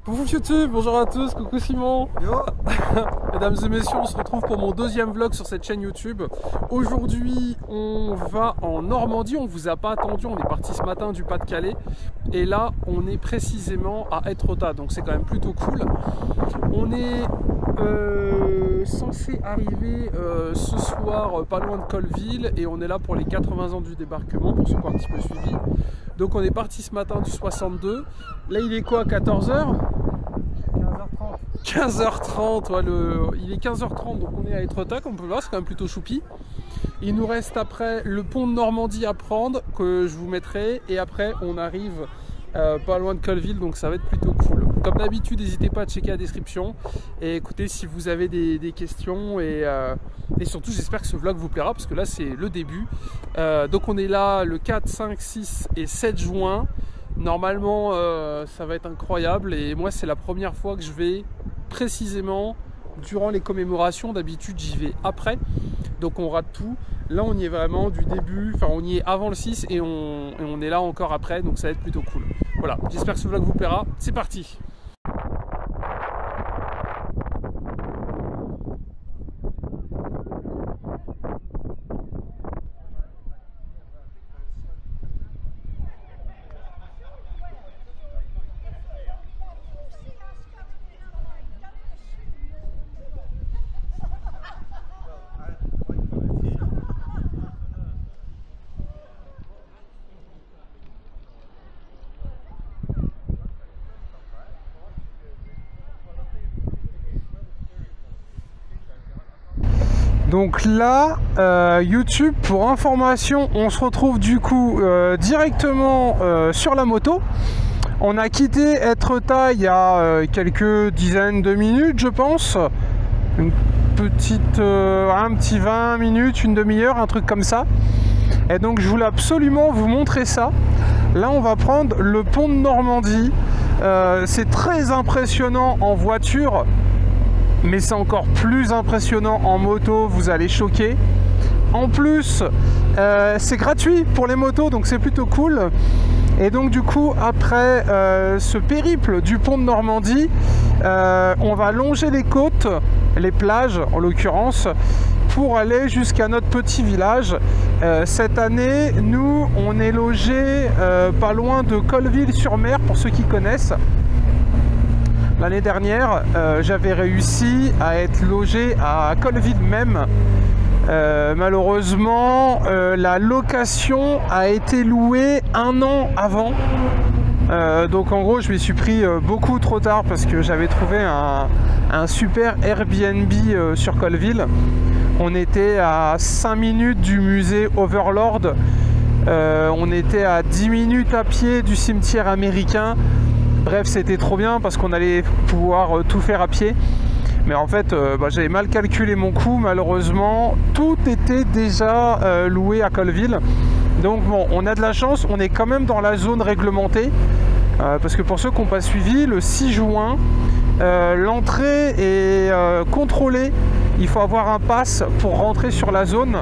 Coucou YouTube, bonjour à tous, coucou Simon. Yo. Mesdames et messieurs, on se retrouve pour mon deuxième vlog sur cette chaîne YouTube. Aujourd'hui, on va en Normandie, on vous a pas attendu, on est parti ce matin du Pas-de-Calais. Et là, on est précisément à Étretat, donc c'est quand même plutôt cool. On est censé arriver ce soir pas loin de Colleville et on est là pour les 80 ans du débarquement, pour ceux qui ont un petit peu suivi. Donc on est parti ce matin du 62. Là il est quoi, 14h 15h30, ouais, il est 15h30, donc on est à Étretat, comme on peut le voir, c'est quand même plutôt choupi. Il nous reste après le pont de Normandie à prendre, que je vous mettrai, et après on arrive pas loin de Colleville, donc ça va être plutôt cool. Comme d'habitude, n'hésitez pas à checker la description, et écoutez si vous avez des questions, et surtout j'espère que ce vlog vous plaira, parce que là c'est le début. Donc on est là le 4, 5, 6 et 7 juin. Normalement ça va être incroyable, et moi c'est la première fois que je vais précisément durant les commémorations. D'habitude j'y vais après, donc on rate tout. Là on y est vraiment du début, enfin on y est avant le 6 et on est là encore après, donc ça va être plutôt cool. Voilà, j'espère que ce vlog vous plaira, c'est parti. Donc là, YouTube, pour information, on se retrouve du coup directement sur la moto. On a quitté Étretat il y a quelques dizaines de minutes, je pense. Une petite, un petit 20 minutes, une demi-heure, un truc comme ça. Et donc je voulais absolument vous montrer ça. Là, on va prendre le pont de Normandie. C'est très impressionnant en voiture, mais c'est encore plus impressionnant en moto, vous allez choquer. En plus, c'est gratuit pour les motos, donc c'est plutôt cool. Et donc du coup, après ce périple du pont de Normandie, on va longer les côtes, les plages en l'occurrence, pour aller jusqu'à notre petit village. Cette année, nous, on est logé pas loin de Colleville-sur-Mer, pour ceux qui connaissent. L'année dernière, j'avais réussi à être logé à Colleville même. Malheureusement, la location a été louée un an avant. Donc en gros, je m'y suis pris beaucoup trop tard parce que j'avais trouvé un super Airbnb sur Colleville. On était à 5 minutes du musée Overlord. On était à 10 minutes à pied du cimetière américain. Bref, c'était trop bien parce qu'on allait pouvoir tout faire à pied. Mais en fait, j'avais mal calculé mon coût. Malheureusement, tout était déjà loué à Colleville. Donc bon, on a de la chance. On est quand même dans la zone réglementée. Parce que pour ceux qui n'ont pas suivi, le 6 juin, l'entrée est contrôlée. Il faut avoir un pass pour rentrer sur la zone.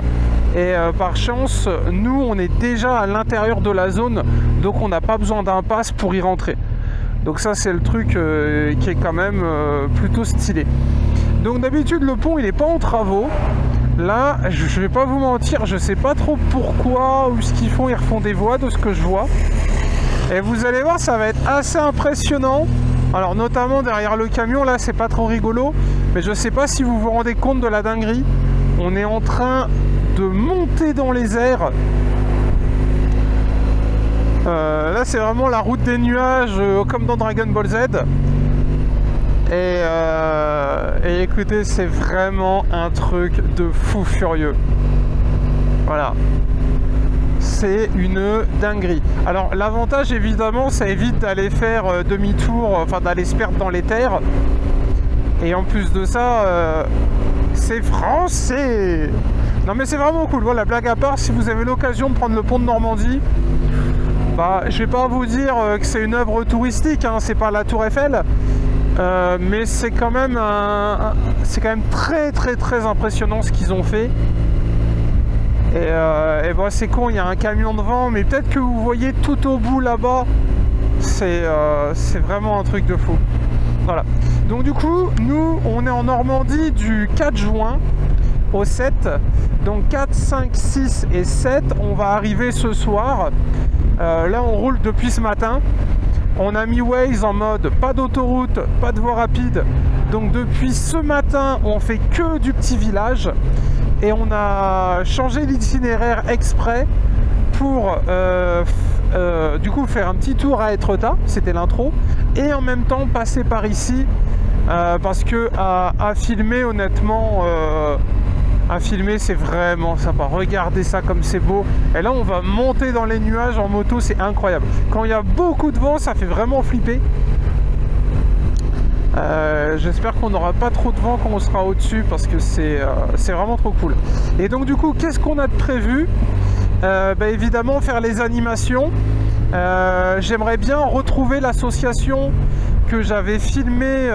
Et par chance, nous, on est déjà à l'intérieur de la zone. Donc on n'a pas besoin d'un pass pour y rentrer. Donc ça c'est le truc qui est quand même plutôt stylé. Donc d'habitude le pont il n'est pas en travaux. Là je vais pas vous mentir, je sais pas trop pourquoi ou ce qu'ils font, ils refont des voies de ce que je vois. Et vous allez voir, ça va être assez impressionnant. Alors notamment derrière le camion là, c'est pas trop rigolo. Mais je sais pas si vous vous rendez compte de la dinguerie. On est en train de monter dans les airs. Là c'est vraiment la route des nuages comme dans Dragon Ball Z. Et écoutez, c'est vraiment un truc de fou furieux. Voilà. C'est une dinguerie. Alors l'avantage évidemment, ça évite d'aller faire demi-tour, enfin d'aller se perdre dans les terres. Et en plus de ça, c'est français. Non mais c'est vraiment cool. Voilà, blague à part, si vous avez l'occasion de prendre le pont de Normandie, je vais pas vous dire que c'est une œuvre touristique, hein, c'est pas la Tour Eiffel, mais c'est quand même très très très impressionnant ce qu'ils ont fait. Et c'est con, il y a un camion devant, mais peut-être que vous voyez tout au bout là-bas, C'est vraiment un truc de fou. Voilà. Donc du coup, nous, on est en Normandie du 4 juin au 7. Donc 4, 5, 6 et 7, on va arriver ce soir. Là, on roule depuis ce matin. On a mis Waze en mode pas d'autoroute, pas de voie rapide. Donc depuis ce matin, on fait que du petit village. Et on a changé l'itinéraire exprès pour du coup faire un petit tour à Etretat, c'était l'intro, et en même temps passer par ici parce que à filmer, honnêtement, à filmer c'est vraiment sympa. Regardez ça comme c'est beau. Et là on va monter dans les nuages en moto, c'est incroyable. Quand il y a beaucoup de vent, ça fait vraiment flipper. J'espère qu'on n'aura pas trop de vent quand on sera au-dessus parce que c'est vraiment trop cool. Et donc du coup, qu'est-ce qu'on a de prévu? Évidemment faire les animations. J'aimerais bien retrouver l'association que j'avais filmée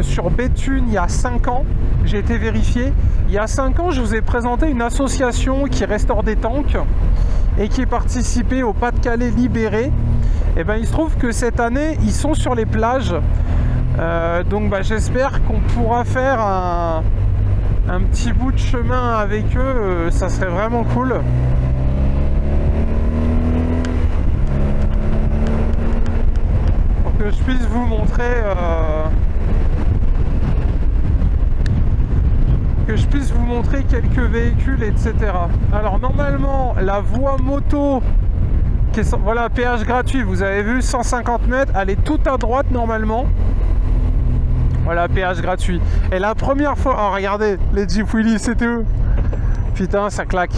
sur Béthune il y a 5 ans. J'ai été vérifié. Il y a 5 ans, je vous ai présenté une association qui restaure des tanks et qui est participée au Pas-de-Calais libéré. Et ben, il se trouve que cette année, ils sont sur les plages. Donc j'espère qu'on pourra faire un petit bout de chemin avec eux, ça serait vraiment cool. Pour que je puisse vous montrer quelques véhicules, etc. Alors normalement la voie moto qui est, voilà, péage gratuit, vous avez vu, 150 mètres, elle est tout à droite normalement. Voilà, péage gratuit. Et la première fois... Oh, regardez, les Jeep Willys, c'est tout. Putain, ça claque.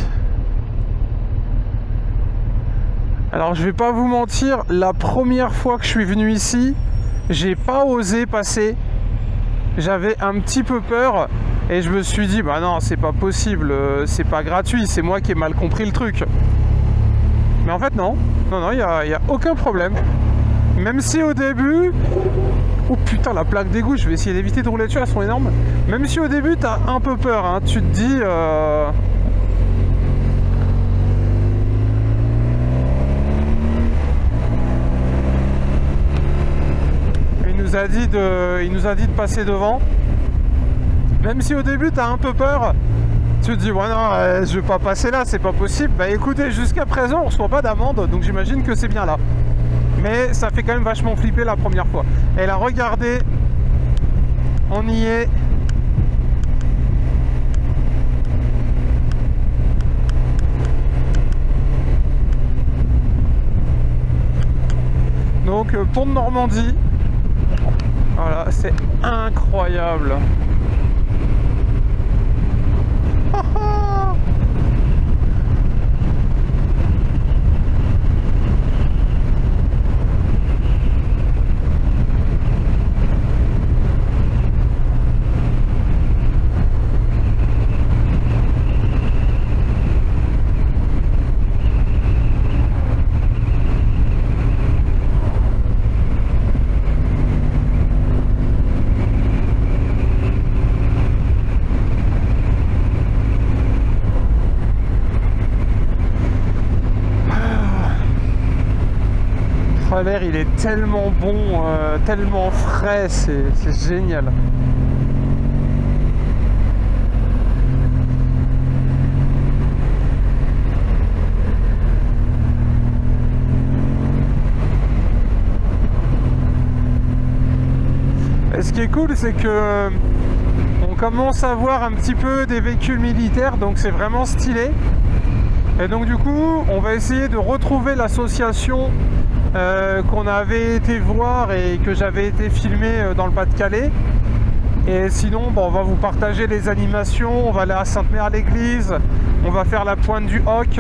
Alors, je vais pas vous mentir, la première fois que je suis venu ici, j'ai pas osé passer. J'avais un petit peu peur. Et je me suis dit, bah non, c'est pas possible. C'est pas gratuit, c'est moi qui ai mal compris le truc. Mais en fait, non. Non, il n'y a aucun problème. Même si au début... Oh putain, la plaque d'égout, je vais essayer d'éviter de rouler dessus, elles sont énormes. Même si au début, t'as un peu peur, hein, tu te dis... Il nous a dit de passer devant. Même si au début, t'as un peu peur, tu te dis, ouais non, je vais pas passer là, c'est pas possible. Bah écoutez, jusqu'à présent, on reçoit pas d'amende, donc j'imagine que c'est bien là. Mais ça fait quand même vachement flipper la première fois. Et là, regardez, on y est. Donc, pont de Normandie. Voilà, c'est incroyable. L'air il est tellement bon, tellement frais, c'est génial. Et ce qui est cool, c'est que on commence à voir un petit peu des véhicules militaires, donc c'est vraiment stylé. Et donc du coup, on va essayer de retrouver l'association qu'on avait été voir et que j'avais été filmé dans le Pas-de-Calais. Et sinon, bon, on va vous partager les animations. On va aller à Sainte-Mère-l'Église, on va faire la pointe du Hoc,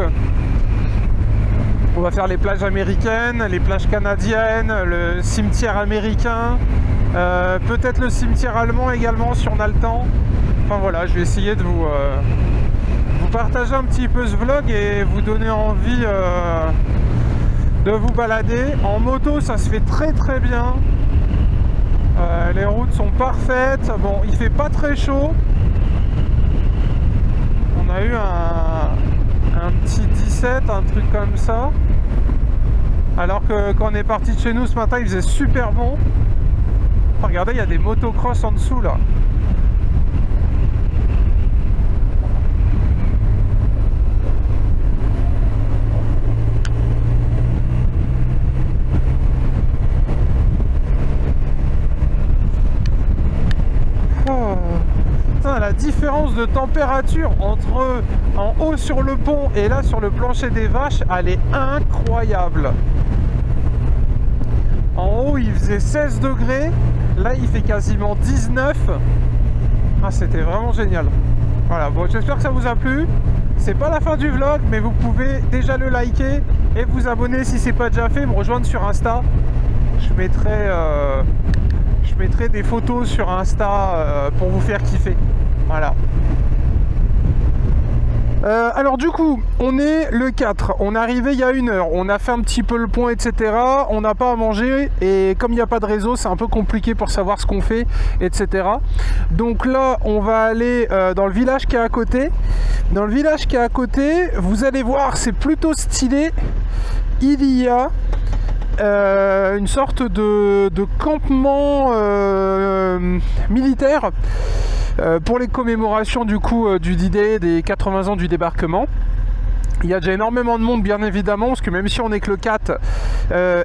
on va faire les plages américaines, les plages canadiennes, le cimetière américain, peut-être le cimetière allemand également si on a le temps. Enfin voilà, je vais essayer de vous partager un petit peu ce vlog et vous donner envie de vous balader. En moto, ça se fait très très bien. Les routes sont parfaites. Bon, il fait pas très chaud. On a eu un petit 17, un truc comme ça. Alors que quand on est parti de chez nous ce matin, il faisait super bon. Oh, regardez, il y a des motocross en dessous là. La différence de température entre en haut sur le pont et là sur le plancher des vaches, elle est incroyable. En haut il faisait 16 degrés, là il fait quasiment 19. Ah, c'était vraiment génial. Voilà, bon, j'espère que ça vous a plu. C'est pas la fin du vlog, mais vous pouvez déjà le liker et vous abonner si c'est pas déjà fait, me rejoindre sur Insta. Je mettrai des photos sur Insta pour vous faire kiffer. Voilà. Alors du coup, on est le 4, on est arrivé il y a 1 heure, on a fait un petit peu le point, etc. On n'a pas à manger et comme il n'y a pas de réseau, c'est un peu compliqué pour savoir ce qu'on fait, etc. Donc là, on va aller dans le village qui est à côté. Dans le village qui est à côté, vous allez voir, c'est plutôt stylé. Il y a une sorte de campement militaire pour les commémorations du coup du D-Day, des 80 ans du débarquement. Il y a déjà énormément de monde, bien évidemment, parce que même si on est que le 4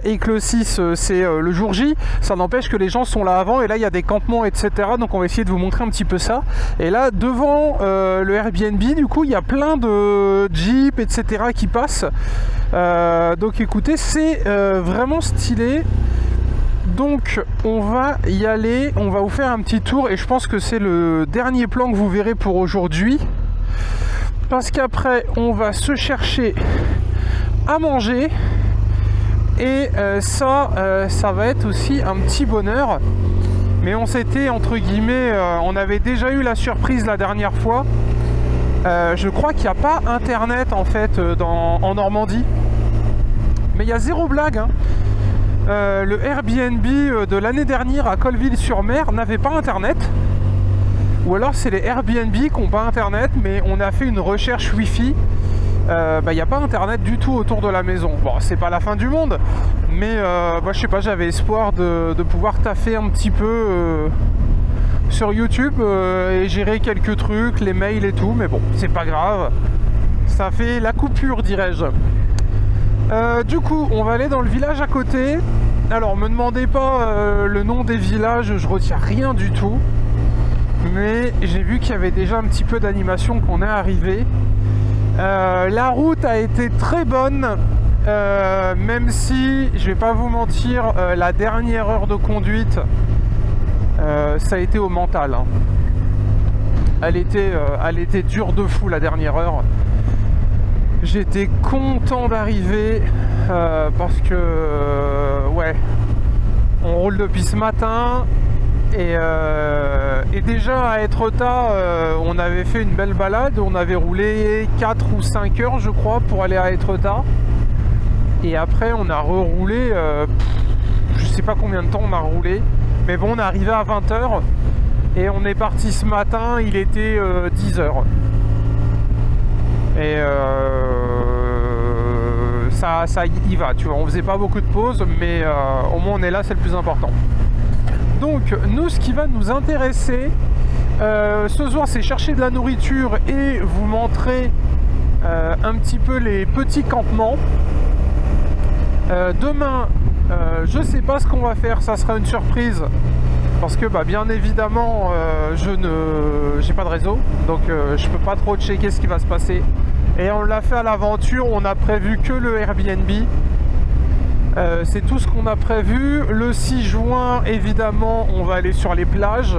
et que le 6 c'est le jour J, ça n'empêche que les gens sont là avant et là il y a des campements, etc. Donc on va essayer de vous montrer un petit peu ça. Et là devant le Airbnb, du coup il y a plein de jeeps, etc. qui passent. Donc écoutez, c'est vraiment stylé. Donc on va y aller, on va vous faire un petit tour et je pense que c'est le dernier plan que vous verrez pour aujourd'hui. Parce qu'après on va se chercher à manger et ça va être aussi un petit bonheur. Mais on s'était entre guillemets, on avait déjà eu la surprise la dernière fois. Je crois qu'il n'y a pas internet en fait en Normandie. Mais il y a zéro blague hein. Le Airbnb de l'année dernière à Colleville-sur-Mer n'avait pas internet. Ou alors c'est les Airbnb qui n'ont pas internet, mais on a fait une recherche Wi-Fi. Il n'y a pas internet du tout autour de la maison. Bon, c'est pas la fin du monde, mais je sais pas, j'avais espoir de pouvoir taffer un petit peu sur YouTube et gérer quelques trucs, les mails et tout, mais bon, c'est pas grave. Ça fait la coupure, dirais-je. Du coup, on va aller dans le village à côté. Alors, me demandez pas le nom des villages, je retiens rien du tout. Mais j'ai vu qu'il y avait déjà un petit peu d'animation qu'on est arrivé. La route a été très bonne, même si, je vais pas vous mentir, la dernière heure de conduite, ça a été au mental. Hein. Elle était dure de fou la dernière heure. J'étais content d'arriver parce que ouais, on roule depuis ce matin et déjà à Étretat on avait fait une belle balade, on avait roulé 4 ou 5 heures je crois pour aller à Étretat et après on a reroulé je sais pas combien de temps on a roulé, mais bon on est arrivé à 20 h et on est parti ce matin, il était 10 h. Et ça y va, tu vois, on faisait pas beaucoup de pauses, mais au moins on est là, c'est le plus important. Donc nous, ce qui va nous intéresser ce soir, c'est chercher de la nourriture et vous montrer un petit peu les petits campements. Demain, je sais pas ce qu'on va faire, ça sera une surprise. Parce que bien évidemment j'ai pas de réseau, donc je peux pas trop checker ce qui va se passer. Et on l'a fait à l'aventure, on a prévu que le Airbnb. C'est tout ce qu'on a prévu. Le 6 juin, évidemment, on va aller sur les plages.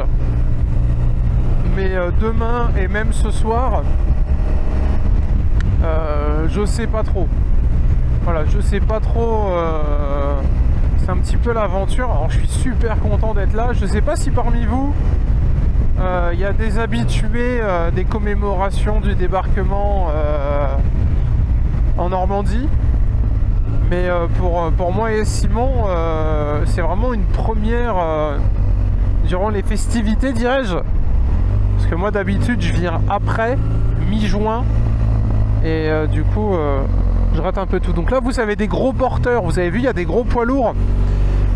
Mais demain et même ce soir, je sais pas trop. Voilà, je sais pas trop. C'est un petit peu l'aventure. Alors je suis super content d'être là. Je sais pas si parmi vous il y a des habitués des commémorations du débarquement en Normandie, mais pour moi et Simon c'est vraiment une première durant les festivités, dirais-je, parce que moi d'habitude je viens après mi-juin et du coup Je rate un peu tout. Donc là, vous avez des gros porteurs. Vous avez vu, il y a des gros poids lourds.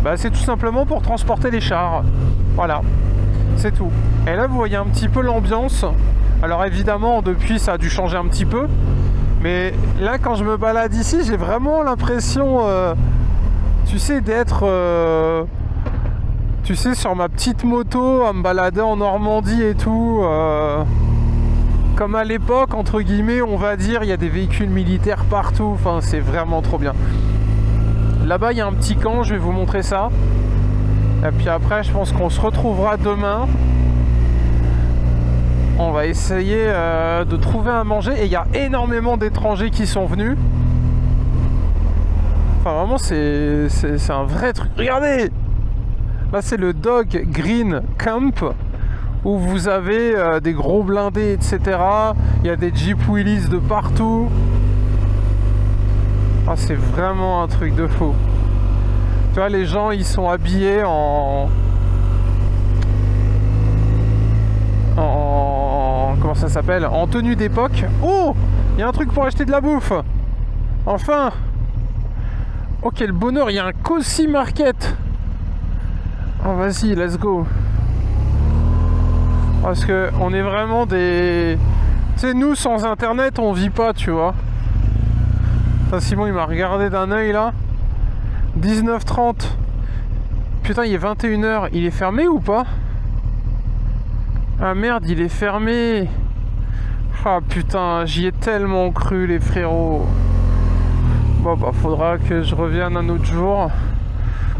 Bah, c'est tout simplement pour transporter les chars. Voilà, c'est tout. Et là, vous voyez un petit peu l'ambiance. Alors évidemment, depuis, ça a dû changer un petit peu. Mais là, quand je me balade ici, j'ai vraiment l'impression, tu sais, d'être... tu sais, sur ma petite moto, à me balader en Normandie et tout. Comme à l'époque, entre guillemets, on va dire, il y a des véhicules militaires partout. Enfin, c'est vraiment trop bien. Là-bas, il y a un petit camp, je vais vous montrer ça. Et puis après, je pense qu'on se retrouvera demain. On va essayer de trouver à manger. Et il y a énormément d'étrangers qui sont venus. Enfin, vraiment, c'est un vrai truc. Regardez! Là, c'est le Dog Green Camp, où vous avez des gros blindés, etc. Il y a des Jeep Willys de partout. Ah, c'est vraiment un truc de fou. Tu vois, les gens, ils sont habillés en comment ça s'appelle? En tenue d'époque. Oh! Il y a un truc pour acheter de la bouffe. Enfin! Oh, quel bonheur! Il y a un Cozy Market. Oh, vas-y, let's go. Parce que on est vraiment des... Tu sais, nous, sans internet, on vit pas, tu vois. Ça, Simon, il m'a regardé d'un œil, là. 19h30. Putain, il est 21h. Il est fermé ou pas? Ah merde, il est fermé. Ah putain, j'y ai tellement cru, les frérots. Bon, bah, faudra que je revienne un autre jour.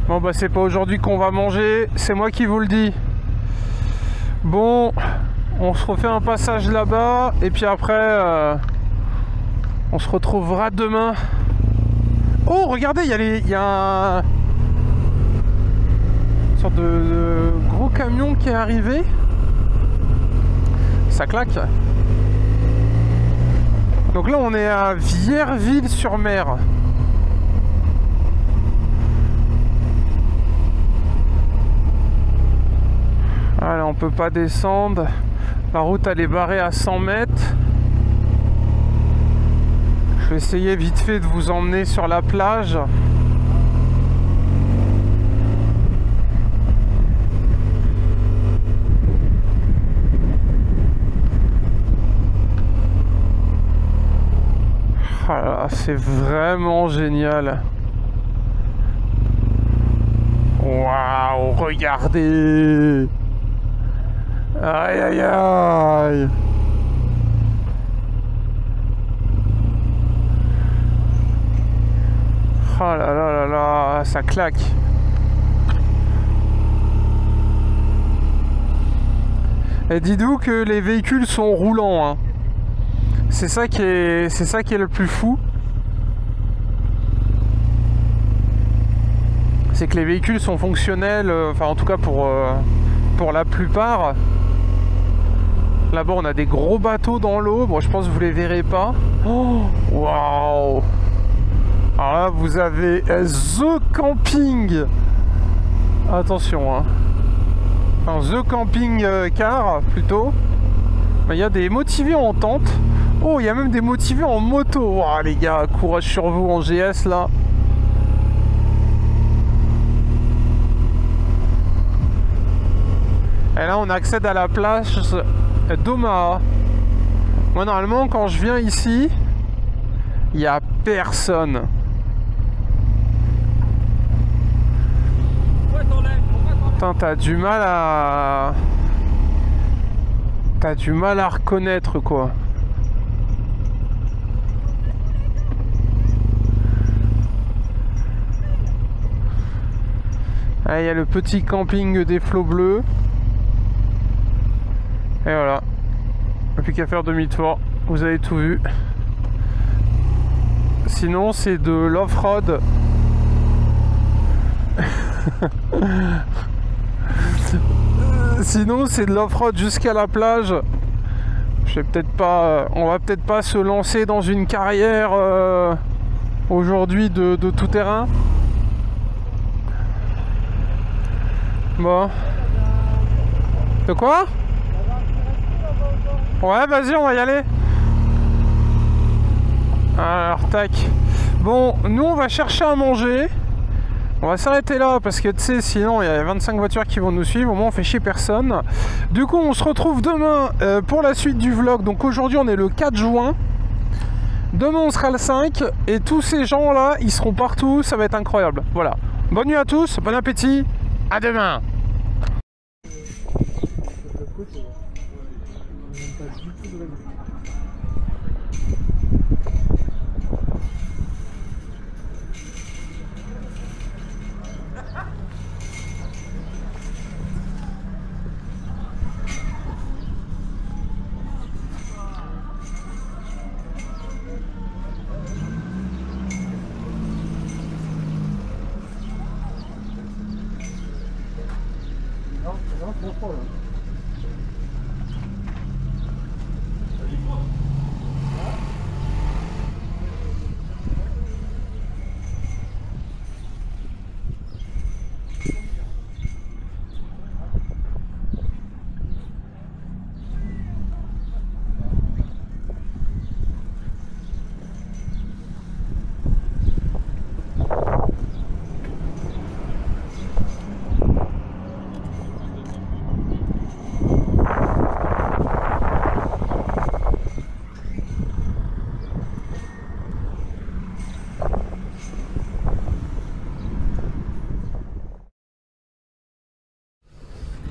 Bon, bah, c'est pas aujourd'hui qu'on va manger. C'est moi qui vous le dis. Bon, on se refait un passage là-bas. Et puis après, on se retrouvera demain. Oh, regardez, il y a une sorte de gros camion qui est arrivé. Ça claque. Donc là, on est à Vierville-sur-Mer. Voilà, on peut pas descendre. La route, elle est barrée à 100 mètres. Je vais essayer vite fait de vous emmener sur la plage. Ah, c'est vraiment génial. Waouh, regardez. Aïe aïe aïe. Oh là là là là, ça claque. Et dis-nous que les véhicules sont roulants, hein. C'est ça qui est le plus fou. C'est que les véhicules sont fonctionnels, enfin en tout cas pour la plupart. Là-bas on a des gros bateaux dans l'eau. Bon, je pense que vous les verrez pas. Oh, waouh. Alors là vous avez The Camping. Attention, hein. Enfin, The Camping Car plutôt. Il y a des motivés en tente. Oh, il y a même des motivés en moto. Oh, les gars, courage sur vous en GS là. Et là, on accède à la plage d'Omaha. Moi, normalement, quand je viens ici, il n'y a personne. Putain, t'as du mal à... T'as du mal à reconnaître, quoi. Ah, il y a le petit camping des Flots Bleus. Et voilà. Plus qu'à faire demi-tour. Vous avez tout vu. Sinon, c'est de l'off-road. Sinon, c'est de l'off-road jusqu'à la plage. Je vais peut-être pas. On va peut-être pas se lancer dans une carrière aujourd'hui de tout terrain. Bon. De quoi? Ouais, vas-y, on va y aller. Alors, tac. Bon, nous on va chercher à manger. On va s'arrêter là parce que tu sais, sinon il y a 25 voitures qui vont nous suivre. Au moins on fait chier personne. Du coup on se retrouve demain pour la suite du vlog. Donc aujourd'hui on est le 4 juin. Demain on sera le 5. Et tous ces gens là ils seront partout. Ça va être incroyable. Voilà. Bonne nuit à tous. Bon appétit. À demain.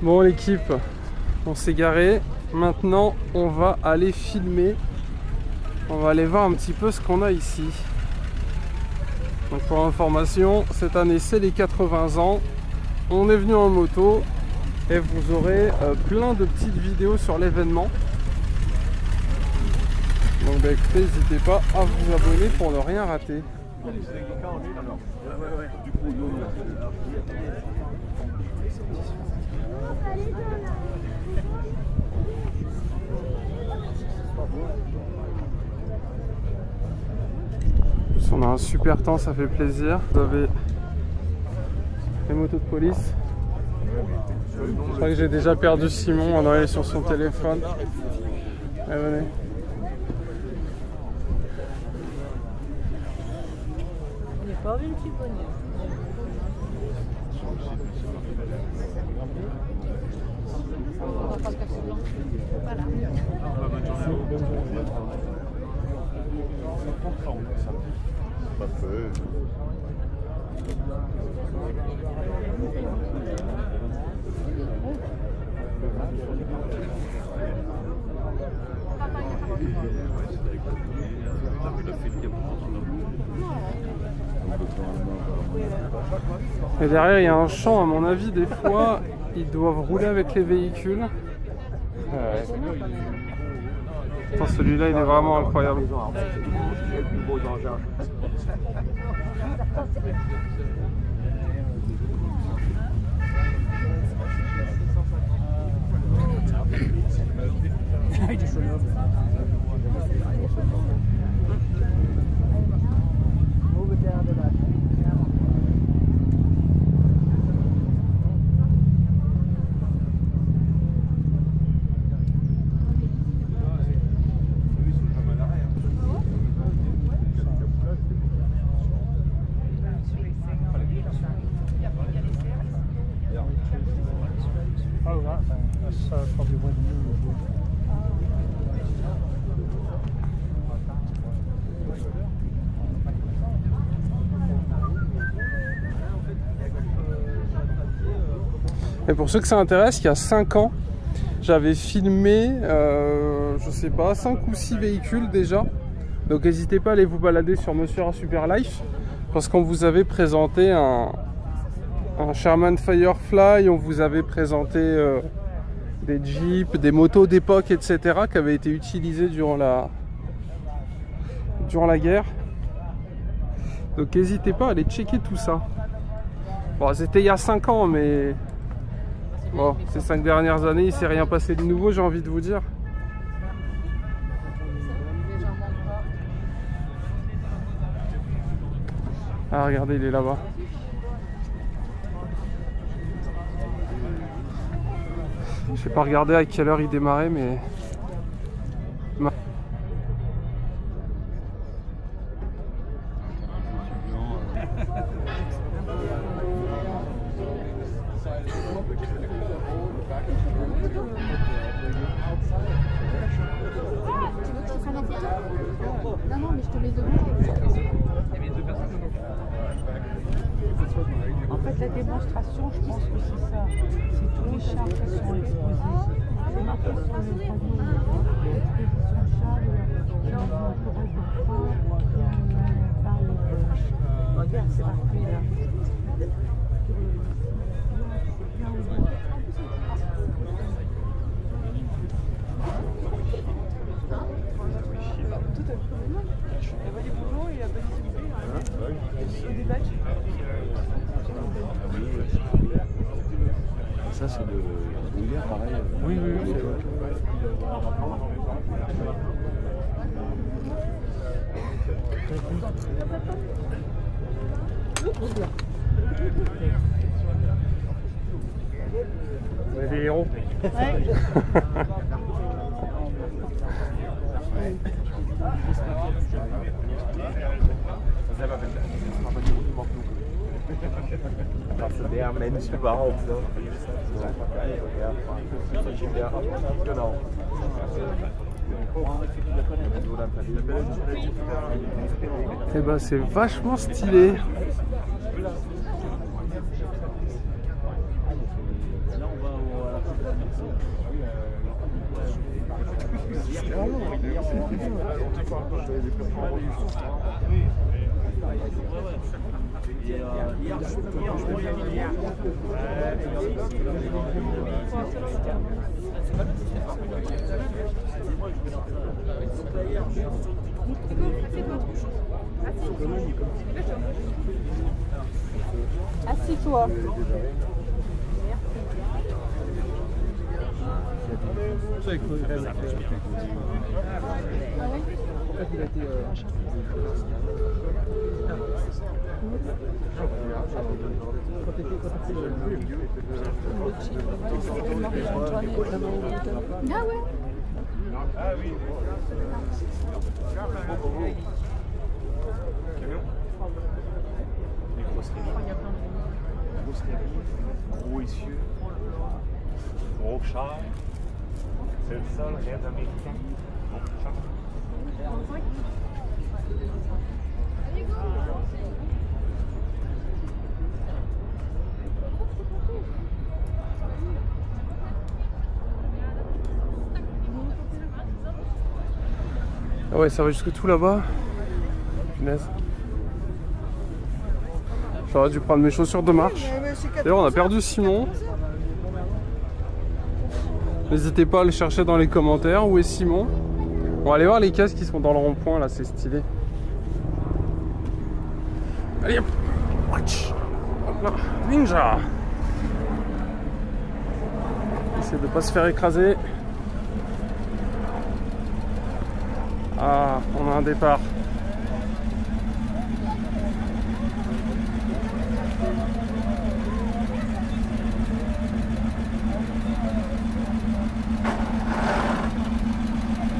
Bon l'équipe, on s'est garé. Maintenant on va aller filmer. On va aller voir un petit peu ce qu'on a ici. Donc pour information, cette année c'est les 80 ans. On est venu en moto et vous aurez plein de petites vidéos sur l'événement. Donc bah, écoutez, n'hésitez pas à vous abonner pour ne rien rater. On a un super temps, ça fait plaisir. Vous avez les motos de police. Je crois que j'ai déjà perdu Simon, on est sur son téléphone. Allez, venez. On n'est pas vu le petit bonnet. On va pas casser blanc. Voilà. Et derrière il y a un champ, à mon avis des fois ils doivent rouler avec les véhicules. Attends, celui-là il est vraiment incroyable. Et pour ceux que ça intéresse, il y a 5 ans, j'avais filmé, je sais pas, 5 ou 6 véhicules déjà. Donc n'hésitez pas à aller vous balader sur Monsieur A Super Life, parce qu'on vous avait présenté un Sherman Firefly, on vous avait présenté des Jeeps, des motos d'époque, etc. qui avaient été utilisés durant la guerre. Donc n'hésitez pas à aller checker tout ça. Bon, c'était il y a 5 ans, mais bon, ces 5 dernières années, il s'est rien passé de nouveau, j'ai envie de vous dire. Ah, regardez, il est là-bas. Je n'ai pas regardé à quelle heure il démarrait, mais... te mets devant. En fait, la démonstration, je pense que c'est ça. C'est tous les chars qui sont exposés. C'est marqué sur le panneau, l'exposition chars, là, on voit un forage d'enfants, regarde, c'est marqué là. Ça c'est de l'hiver pareil. Oui, oui, oui. On est des héros. Ouais. Das ist der Mensch überhaupt. Ne? Ja, genau. Eh ben c'est vachement stylé. Assis-toi. Ah ouais. Ah oui. Les grosses rébis, gros essieux, gros char. C'est le seul rêve américain. Gros char. Ah ouais, ça va jusque tout là-bas. Punaise. J'aurais dû prendre mes chaussures de marche. D'ailleurs, on a perdu Simon. N'hésitez pas à le chercher dans les commentaires. Où est Simon? On va aller voir les caisses qui sont dans le rond-point là, c'est stylé. Allez hop, hop là. Ninja. Essaye de pas se faire écraser. Ah, on a un départ.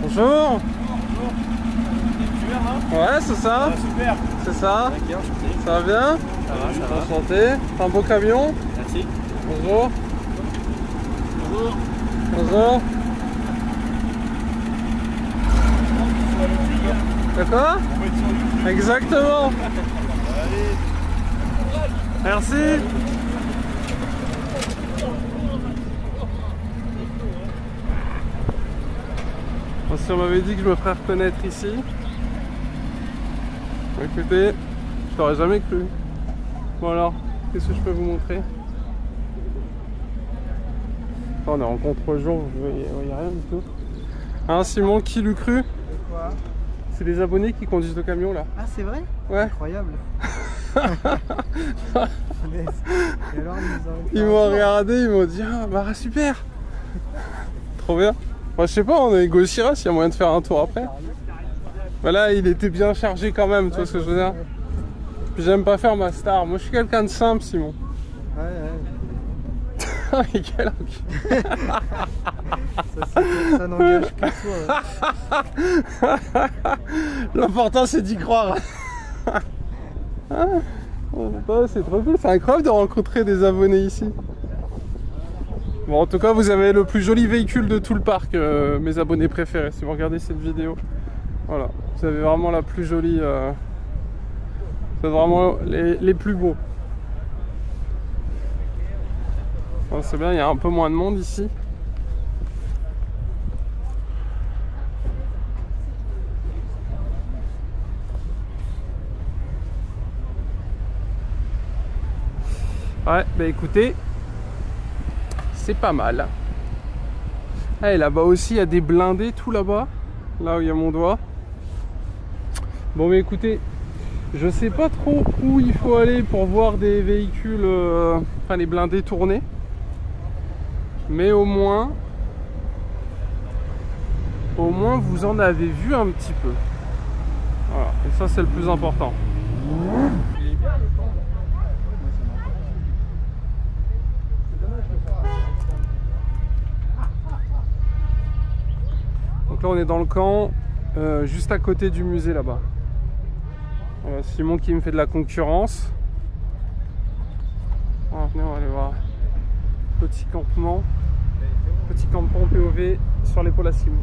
Bonjour. Ouais, c'est ça. Super. C'est ça. Ça va bien? Ça va, ça va. Enchanté. C'est un beau camion. Merci. Bonjour. Bonjour. Bonjour. D'accord? Exactement. Allez. Merci. Bon, si on m'avait dit que je me ferais reconnaître ici, écoutez, je t'aurais jamais cru. Bon alors, qu'est-ce que je peux vous montrer? Oh, on est en contre-jour, il n'y a rien du tout. Hein Simon, qui l'eût cru? Quoi? C'est les abonnés qui conduisent le camion là. Ah, c'est vrai? Ouais. Incroyable. Ils m'ont regardé, ils m'ont dit ah bah super. Trop bien. Moi je sais pas, on a négociera s'il y a moyen de faire un tour après. Bah là il était bien chargé quand même, tu vois ce que je veux dire. Puis j'aime pas faire ma star, moi je suis quelqu'un de simple Simon. Ouais, ouais. Mais quel enculé. Ça n'engage que toi. L'important c'est d'y croire. C'est trop cool, c'est incroyable de rencontrer des abonnés ici. Bon en tout cas vous avez le plus joli véhicule de tout le parc, mes abonnés préférés si vous regardez cette vidéo. Voilà, vous avez vraiment la plus jolie. C'est vraiment les plus beaux. Bon, c'est bien, il y a un peu moins de monde ici. Ouais, bah écoutez, c'est pas mal. Ah, et là-bas aussi, il y a des blindés tout là-bas, là où il y a mon doigt. Bon, mais écoutez, je sais pas trop où il faut aller pour voir des véhicules, enfin les blindés tourner. Mais au moins vous en avez vu un petit peu. Voilà, et ça c'est le plus important. Donc là on est dans le camp, juste à côté du musée là-bas. Voilà, Simon qui me fait de la concurrence. Alors, venez, on va aller voir. Petit campement POV sur l'épaule à Simon.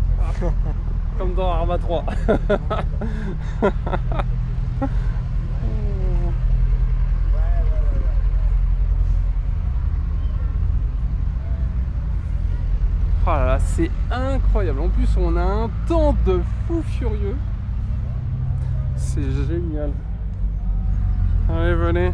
Comme dans Arma 3. Oh là là, c'est incroyable. En plus, on a un temps de fou furieux. C'est génial. Allez, venez.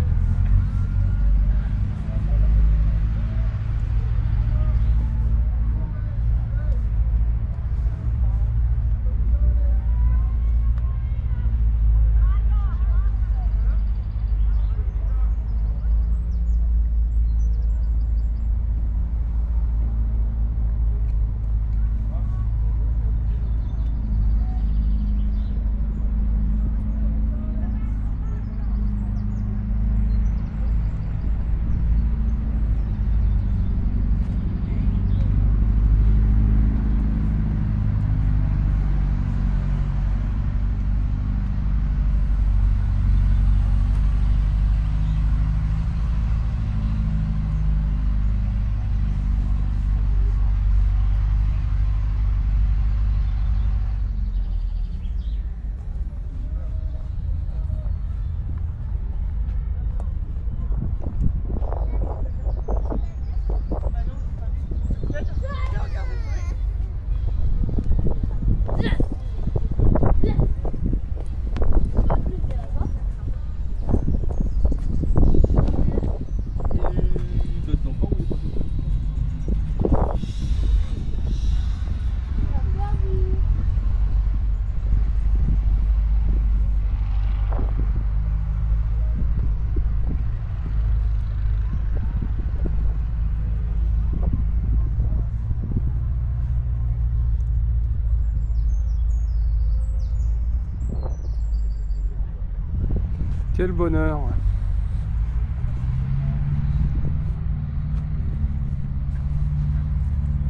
Quel bonheur.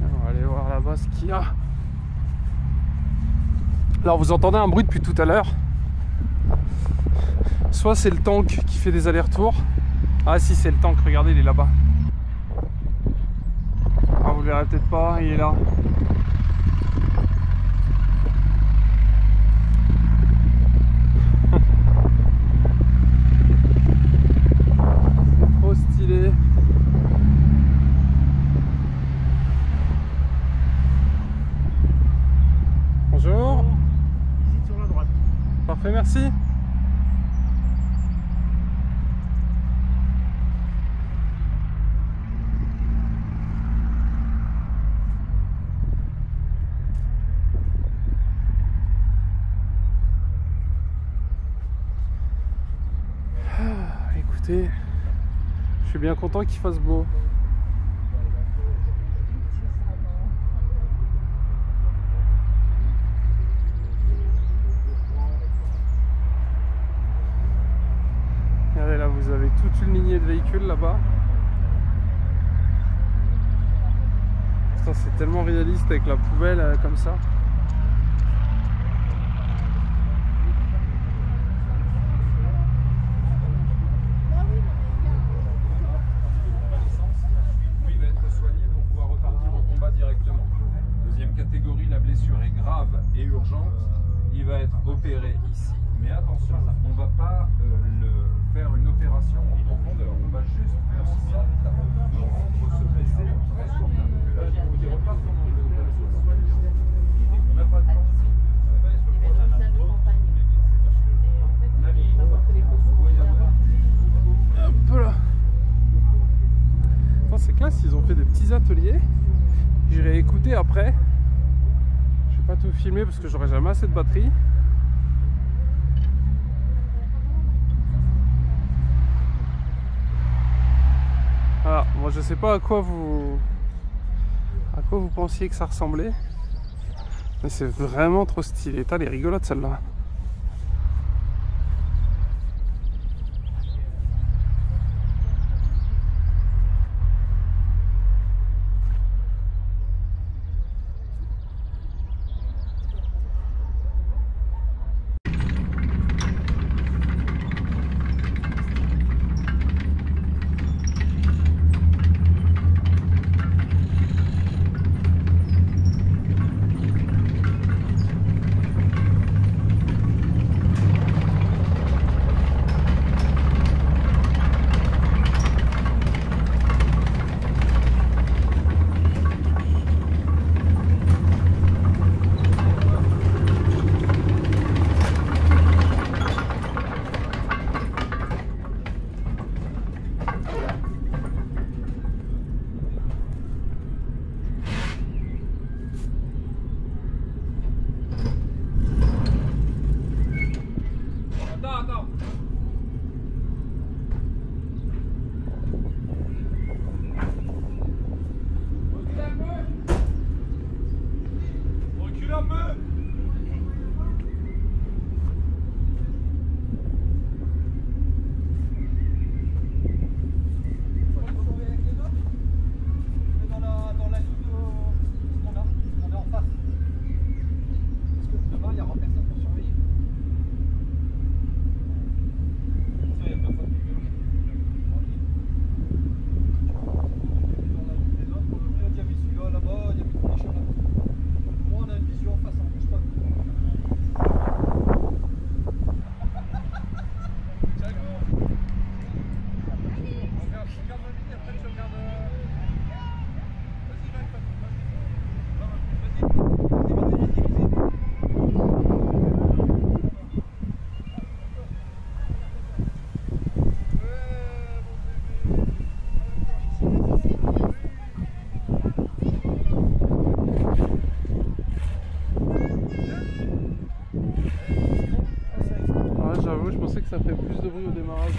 On va aller voir là-bas ce qu'il y a. Alors vous entendez un bruit depuis tout à l'heure. Soit c'est le tank qui fait des allers-retours. Ah si, c'est le tank, regardez, il est là-bas. Ah, vous le verrez peut-être pas, il est là. Stylé. Bonjour. Visite sur la droite. Parfait, merci. Écoutez, je suis bien content qu'il fasse beau. Regardez là, vous avez toute une lignée de véhicules là-bas. C'est tellement réaliste avec la poubelle comme ça. Catégorie, la blessure est grave et urgente il va être opéré ici. Mais attention, on ne va pas faire une opération en profondeur. On va juste faire en sorte de rendre ce blessé très confortable. Là, il repart comme l'opération. On n'a pas de temps. Hop là. C'est classe, ils ont fait des petits ateliers. J'irai écouter après. Je vais pas tout filmer parce que j'aurai jamais assez de batterie. Voilà, moi je sais pas à quoi vous pensiez que ça ressemblait. Mais c'est vraiment trop stylé. T'as les rigolotes celle-là. Ça fait plus de bruit au démarrage.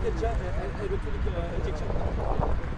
le truc injection.